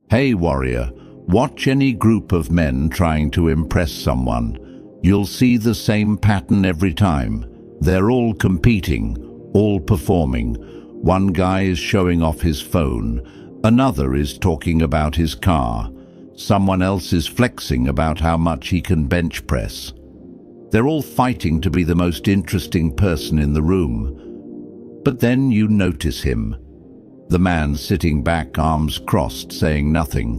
Hey warrior, watch any group of men trying to impress someone. You'll see the same pattern every time. They're all competing, all performing. One guy is showing off his phone, another is talking about his car, someone else is flexing about how much he can bench press. They're all fighting to be the most interesting person in the room. But then you notice him. The man sitting back, arms crossed, saying nothing.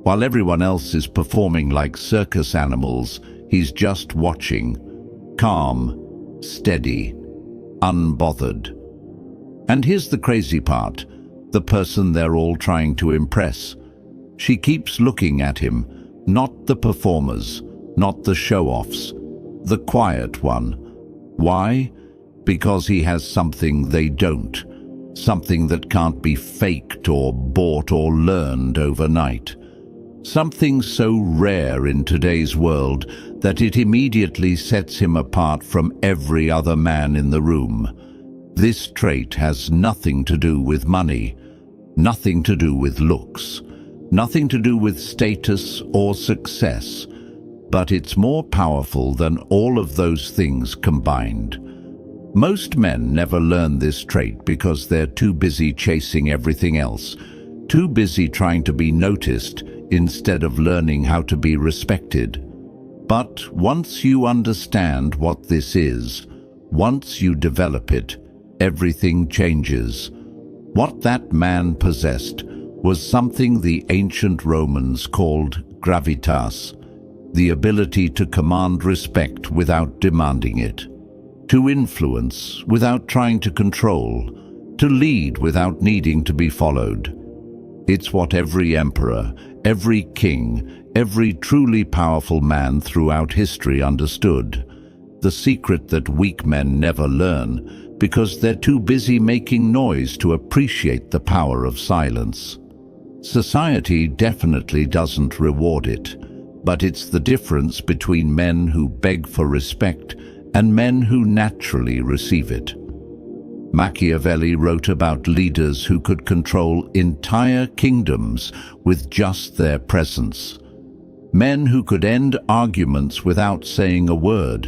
While everyone else is performing like circus animals, he's just watching, calm, steady, unbothered. And here's the crazy part, the person they're all trying to impress. She keeps looking at him, not the performers, not the show-offs, the quiet one. Why? Because he has something they don't. Something that can't be faked or bought or learned overnight. Something so rare in today's world that it immediately sets him apart from every other man in the room. This trait has nothing to do with money, nothing to do with looks, nothing to do with status or success, but it's more powerful than all of those things combined. Most men never learn this trait because they're too busy chasing everything else, too busy trying to be noticed instead of learning how to be respected. But once you understand what this is, once you develop it, everything changes. What that man possessed was something the ancient Romans called gravitas, the ability to command respect without demanding it. To influence without trying to control, to lead without needing to be followed. It's what every emperor, every king, every truly powerful man throughout history understood. The secret that weak men never learn because they're too busy making noise to appreciate the power of silence. Society definitely doesn't reward it, but it's the difference between men who beg for respect and men who naturally receive it. Machiavelli wrote about leaders who could control entire kingdoms with just their presence. Men who could end arguments without saying a word,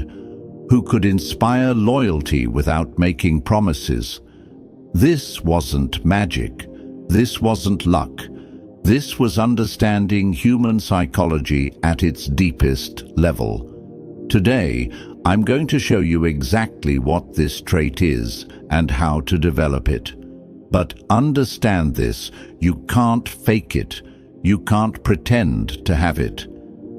who could inspire loyalty without making promises. This wasn't magic. This wasn't luck. This was understanding human psychology at its deepest level. Today, I'm going to show you exactly what this trait is and how to develop it. But understand this, you can't fake it. You can't pretend to have it.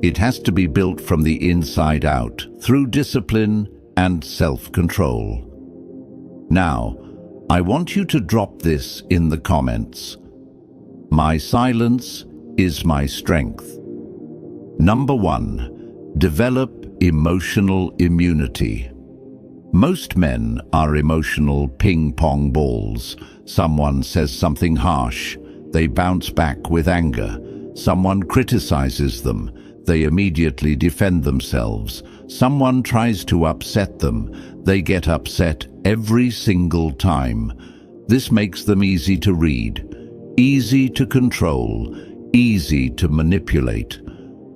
It has to be built from the inside out, through discipline and self-control. Now, I want you to drop this in the comments. My silence is my strength. Number 1, develop emotional immunity. Most men are emotional ping-pong balls. Someone says something harsh, they bounce back with anger. Someone criticizes them, they immediately defend themselves. Someone tries to upset them, they get upset every single time. This makes them easy to read, easy to control, easy to manipulate.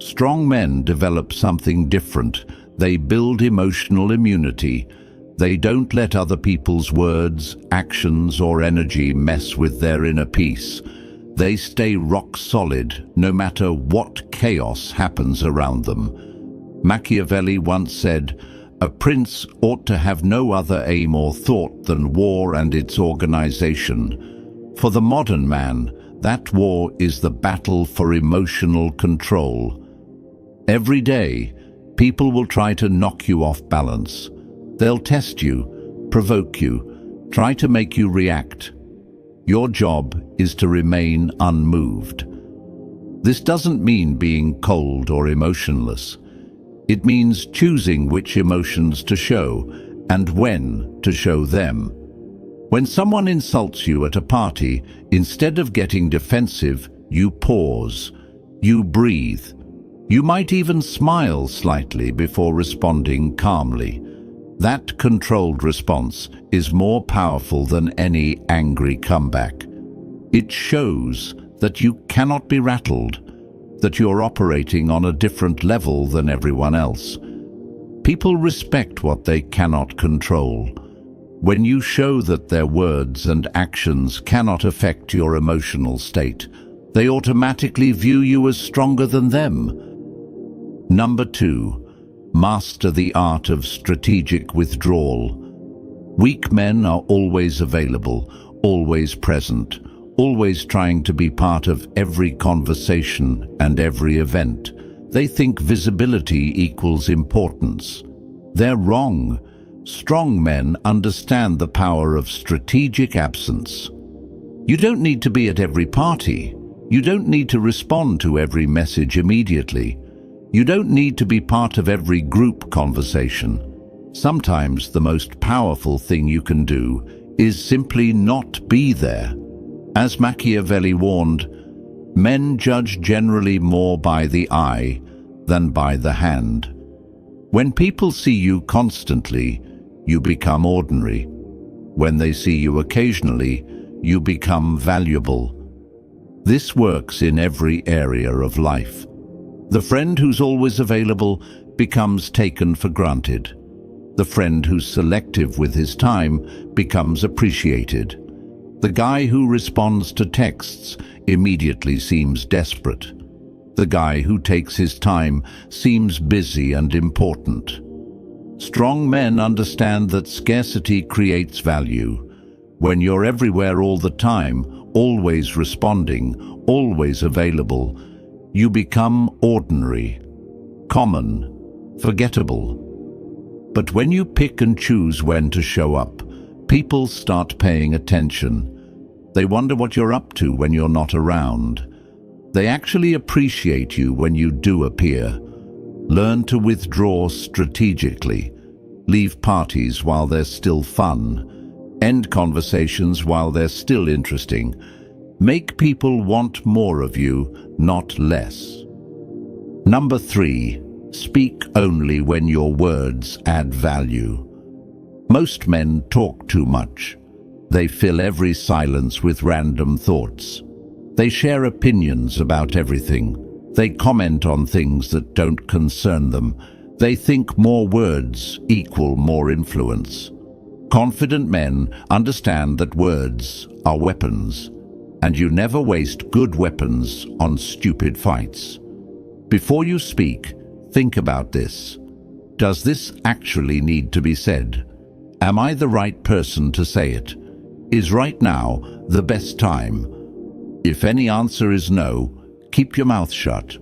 Strong men develop something different. They build emotional immunity. They don't let other people's words, actions, or energy mess with their inner peace. They stay rock solid no matter what chaos happens around them. Machiavelli once said, "A prince ought to have no other aim or thought than war and its organization." For the modern man, that war is the battle for emotional control. Every day, people will try to knock you off balance. They'll test you, provoke you, try to make you react. Your job is to remain unmoved. This doesn't mean being cold or emotionless. It means choosing which emotions to show and when to show them. When someone insults you at a party, instead of getting defensive, you pause, you breathe. You might even smile slightly before responding calmly. That controlled response is more powerful than any angry comeback. It shows that you cannot be rattled, that you're operating on a different level than everyone else. People respect what they cannot control. When you show that their words and actions cannot affect your emotional state, they automatically view you as stronger than them. Number 2, master the art of strategic withdrawal. Weak men are always available, always present, always trying to be part of every conversation and every event. They think visibility equals importance. They're wrong. Strong men understand the power of strategic absence. You don't need to be at every party. You don't need to respond to every message immediately. You don't need to be part of every group conversation. Sometimes the most powerful thing you can do is simply not be there. As Machiavelli warned, men judge generally more by the eye than by the hand. When people see you constantly, you become ordinary. When they see you occasionally, you become valuable. This works in every area of life. The friend who's always available becomes taken for granted. The friend who's selective with his time becomes appreciated. The guy who responds to texts immediately seems desperate. The guy who takes his time seems busy and important. Strong men understand that scarcity creates value. When you're everywhere all the time, always responding, always available, you become ordinary, common, forgettable. But when you pick and choose when to show up, people start paying attention. They wonder what you're up to when you're not around. They actually appreciate you when you do appear. Learn to withdraw strategically. Leave parties while they're still fun. End conversations while they're still interesting. Make people want more of you, not less. Number 3, speak only when your words add value. Most men talk too much. They fill every silence with random thoughts. They share opinions about everything. They comment on things that don't concern them. They think more words equal more influence. Confident men understand that words are weapons, and you never waste good weapons on stupid fights. Before you speak, think about this. Does this actually need to be said? Am I the right person to say it? Is right now the best time? If any answer is no, keep your mouth shut.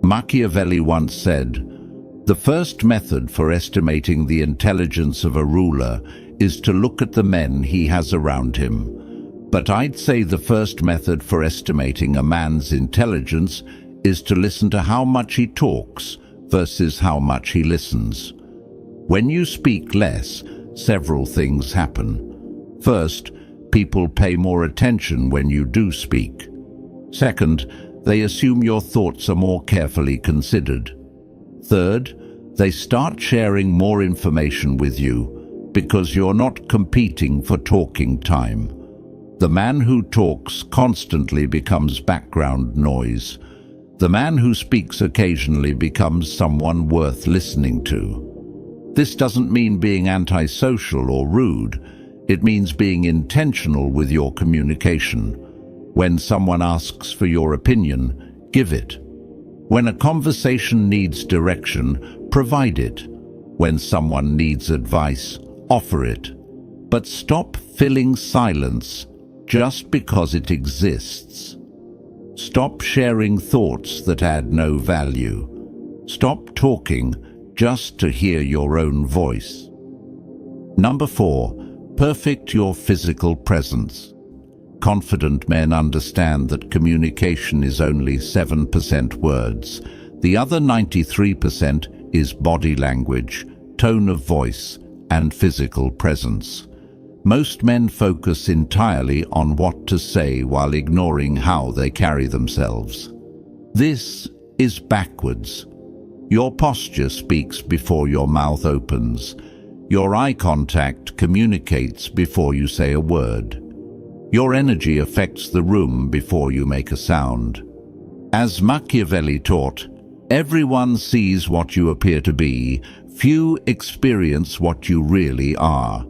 Machiavelli once said, "The first method for estimating the intelligence of a ruler is to look at the men he has around him. But I'd say the first method for estimating a man's intelligence is to listen to how much he talks versus how much he listens." When you speak less, several things happen. First, people pay more attention when you do speak. Second, they assume your thoughts are more carefully considered. Third, they start sharing more information with you because you're not competing for talking time. The man who talks constantly becomes background noise. The man who speaks occasionally becomes someone worth listening to. This doesn't mean being antisocial or rude. It means being intentional with your communication. When someone asks for your opinion, give it. When a conversation needs direction, provide it. When someone needs advice, offer it. But stop filling silence just because it exists. Stop sharing thoughts that add no value. Stop talking just to hear your own voice. Number 4, perfect your physical presence. Confident men understand that communication is only 7% words. The other 93% is body language, tone of voice, and physical presence. Most men focus entirely on what to say while ignoring how they carry themselves. This is backwards. Your posture speaks before your mouth opens. Your eye contact communicates before you say a word. Your energy affects the room before you make a sound. As Machiavelli taught, everyone sees what you appear to be, few experience what you really are.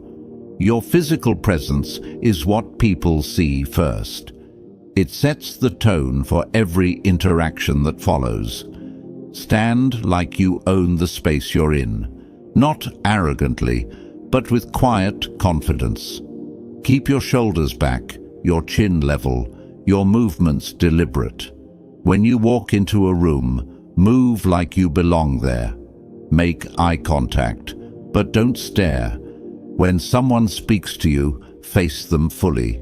Your physical presence is what people see first. It sets the tone for every interaction that follows. Stand like you own the space you're in, not arrogantly, but with quiet confidence. Keep your shoulders back, your chin level, your movements deliberate. When you walk into a room, move like you belong there. Make eye contact, but don't stare. When someone speaks to you, face them fully.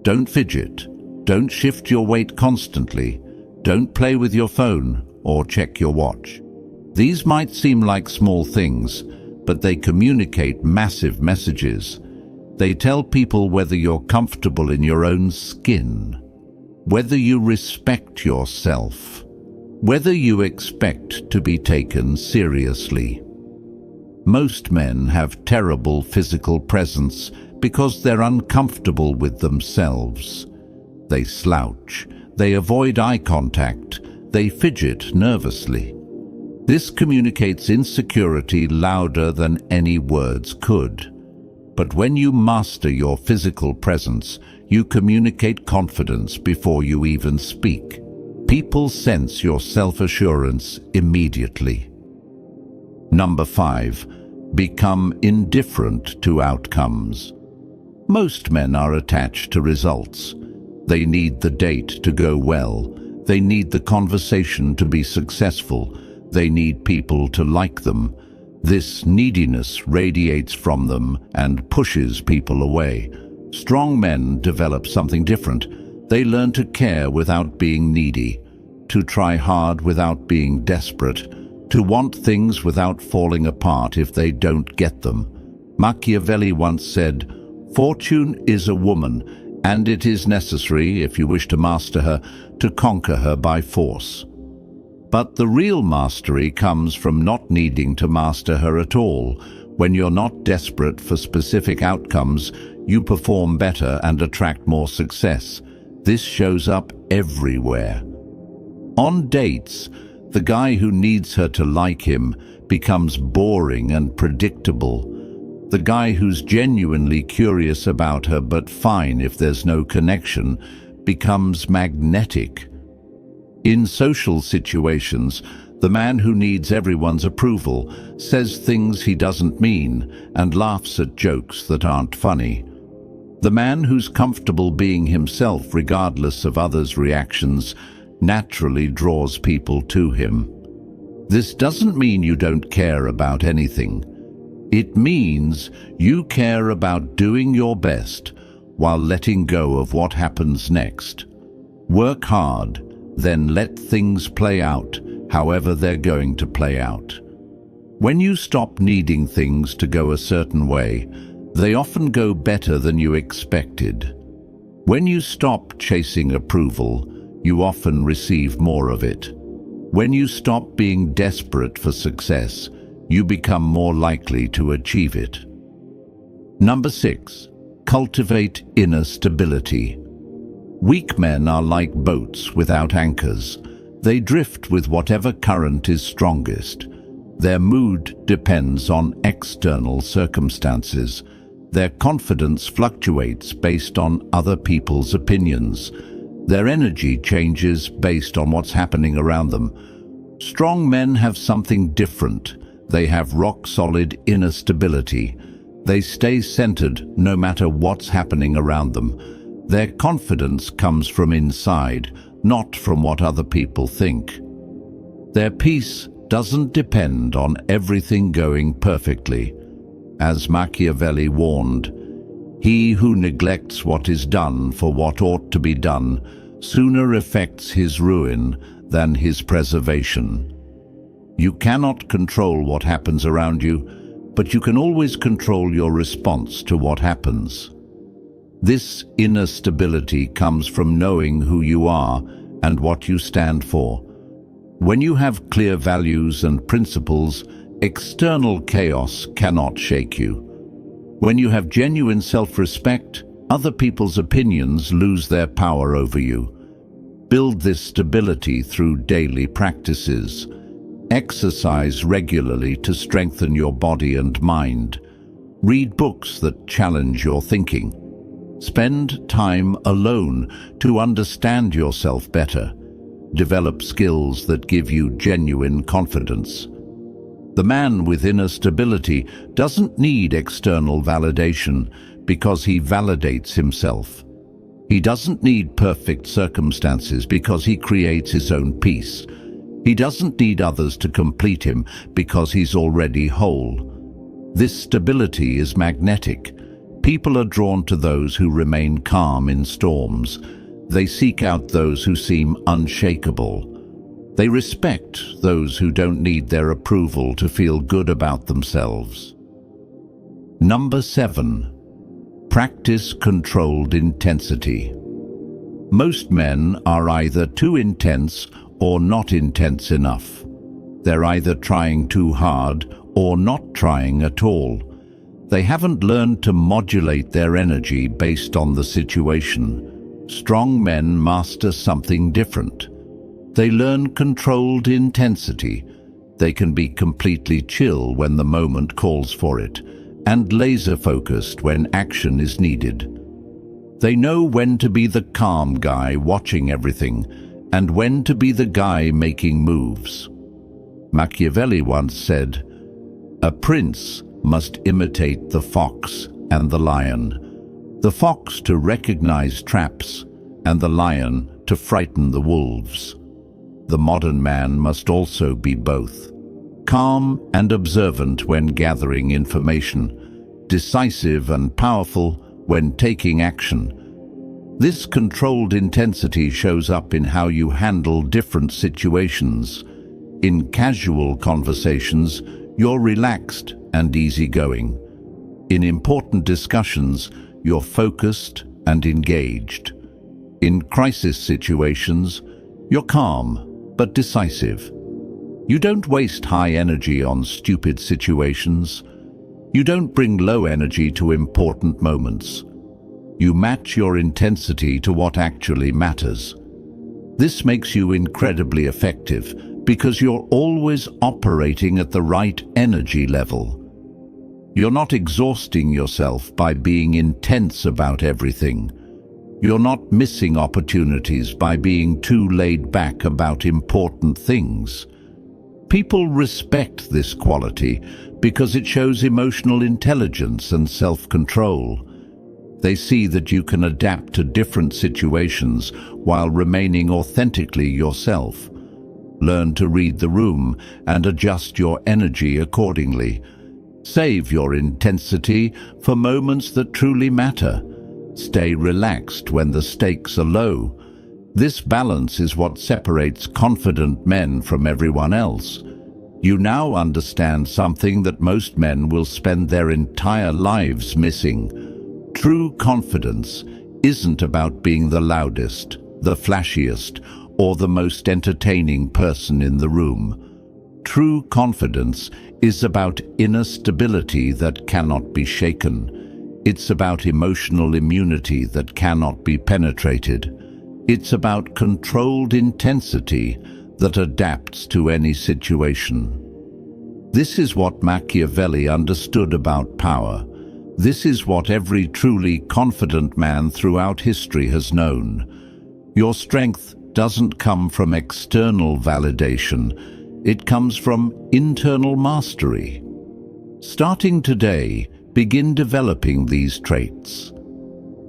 Don't fidget. Don't shift your weight constantly. Don't play with your phone or check your watch. These might seem like small things, but they communicate massive messages. They tell people whether you're comfortable in your own skin, whether you respect yourself, whether you expect to be taken seriously. Most men have terrible physical presence because they're uncomfortable with themselves. They slouch, they avoid eye contact, they fidget nervously. This communicates insecurity louder than any words could. But when you master your physical presence, you communicate confidence before you even speak. People sense your self-assurance immediately. Number 5. Become indifferent to outcomes. Most men are attached to results. They need the date to go well. They need the conversation to be successful. They need people to like them. This neediness radiates from them and pushes people away. Strong men develop something different. They learn to care without being needy, to try hard without being desperate, to want things without falling apart if they don't get them. Machiavelli once said, "Fortune is a woman, and it is necessary, if you wish to master her, to conquer her by force." But the real mastery comes from not needing to master her at all. When you're not desperate for specific outcomes, you perform better and attract more success. This shows up everywhere. On dates, the guy who needs her to like him becomes boring and predictable. The guy who's genuinely curious about her but fine if there's no connection becomes magnetic. In social situations, the man who needs everyone's approval says things he doesn't mean and laughs at jokes that aren't funny. The man who's comfortable being himself regardless of others' reactions naturally draws people to him. This doesn't mean you don't care about anything. It means you care about doing your best while letting go of what happens next. Work hard, then let things play out however they're going to play out. When you stop needing things to go a certain way, they often go better than you expected. When you stop chasing approval, you often receive more of it. When you stop being desperate for success, you become more likely to achieve it. Number 6. Cultivate inner stability. Weak men are like boats without anchors. They drift with whatever current is strongest. Their mood depends on external circumstances. Their confidence fluctuates based on other people's opinions. Their energy changes based on what's happening around them. Strong men have something different. They have rock-solid inner stability. They stay centered no matter what's happening around them. Their confidence comes from inside, not from what other people think. Their peace doesn't depend on everything going perfectly. As Machiavelli warned, "He who neglects what is done for what ought to be done sooner effects his ruin than his preservation." You cannot control what happens around you, but you can always control your response to what happens. This inner stability comes from knowing who you are and what you stand for. When you have clear values and principles, external chaos cannot shake you. When you have genuine self-respect, Other people's opinions lose their power over you. Build this stability through daily practices. Exercise regularly to strengthen your body and mind. Read books that challenge your thinking. Spend time alone to understand yourself better. Develop skills that give you genuine confidence. The man with inner stability doesn't need external validation because he validates himself. He doesn't need perfect circumstances because he creates his own peace. He doesn't need others to complete him because he's already whole. This stability is magnetic. People are drawn to those who remain calm in storms. They seek out those who seem unshakable. They respect those who don't need their approval to feel good about themselves. Number 7. Practice controlled intensity. Most men are either too intense or not intense enough. They're either trying too hard or not trying at all. They haven't learned to modulate their energy based on the situation. Strong men master something different. They learn controlled intensity. They can be completely chill when the moment calls for it, and laser-focused when action is needed. They know when to be the calm guy watching everything, and when to be the guy making moves. Machiavelli once said, "A prince must imitate the fox and the lion. The fox to recognize traps, and the lion to frighten the wolves." The modern man must also be both. Calm and observant when gathering information, decisive and powerful when taking action. This controlled intensity shows up in how you handle different situations. In casual conversations, you're relaxed and easygoing. In important discussions, you're focused and engaged. In crisis situations, you're calm but decisive. You don't waste high energy on stupid situations. You don't bring low energy to important moments. You match your intensity to what actually matters. This makes you incredibly effective because you're always operating at the right energy level. You're not exhausting yourself by being intense about everything. You're not missing opportunities by being too laid back about important things. People respect this quality because it shows emotional intelligence and self-control. They see that you can adapt to different situations while remaining authentically yourself. Learn to read the room and adjust your energy accordingly. Save your intensity for moments that truly matter. Stay relaxed when the stakes are low. This balance is what separates confident men from everyone else. You now understand something that most men will spend their entire lives missing. True confidence isn't about being the loudest, the flashiest, or the most entertaining person in the room. True confidence is about inner stability that cannot be shaken. It's about emotional immunity that cannot be penetrated. It's about controlled intensity that adapts to any situation. This is what Machiavelli understood about power. This is what every truly confident man throughout history has known. Your strength doesn't come from external validation. It comes from internal mastery. Starting today, begin developing these traits.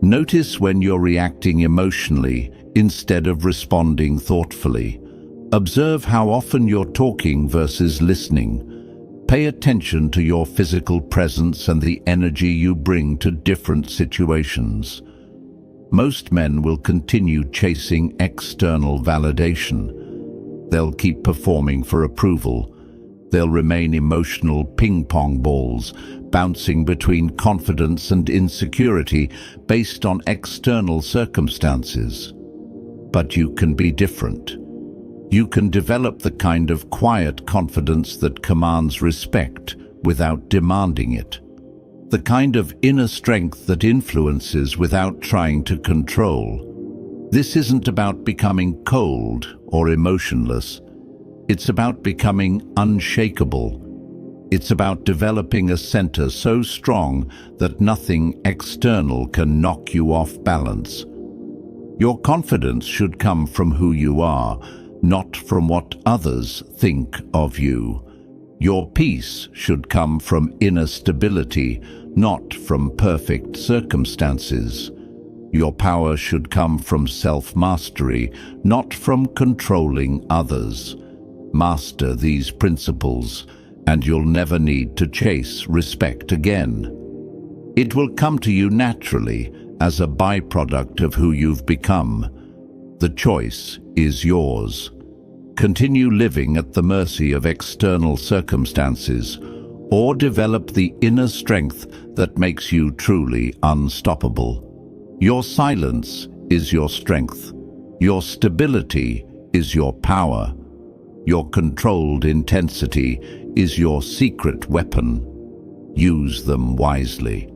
Notice when you're reacting emotionally instead of responding thoughtfully. Observe how often you're talking versus listening. Pay attention to your physical presence and the energy you bring to different situations. Most men will continue chasing external validation. They'll keep performing for approval. They'll remain emotional ping-pong balls, bouncing between confidence and insecurity based on external circumstances. But you can be different. You can develop the kind of quiet confidence that commands respect without demanding it. The kind of inner strength that influences without trying to control. This isn't about becoming cold or emotionless. It's about becoming unshakable. It's about developing a center so strong that nothing external can knock you off balance. Your confidence should come from who you are, not from what others think of you. Your peace should come from inner stability, not from perfect circumstances. Your power should come from self-mastery, not from controlling others. Master these principles, and you'll never need to chase respect again. It will come to you naturally as a byproduct of who you've become. The choice is yours. Continue living at the mercy of external circumstances, or develop the inner strength that makes you truly unstoppable. Your silence is your strength. Your stability is your power. Your controlled intensity is your secret weapon. Use them wisely.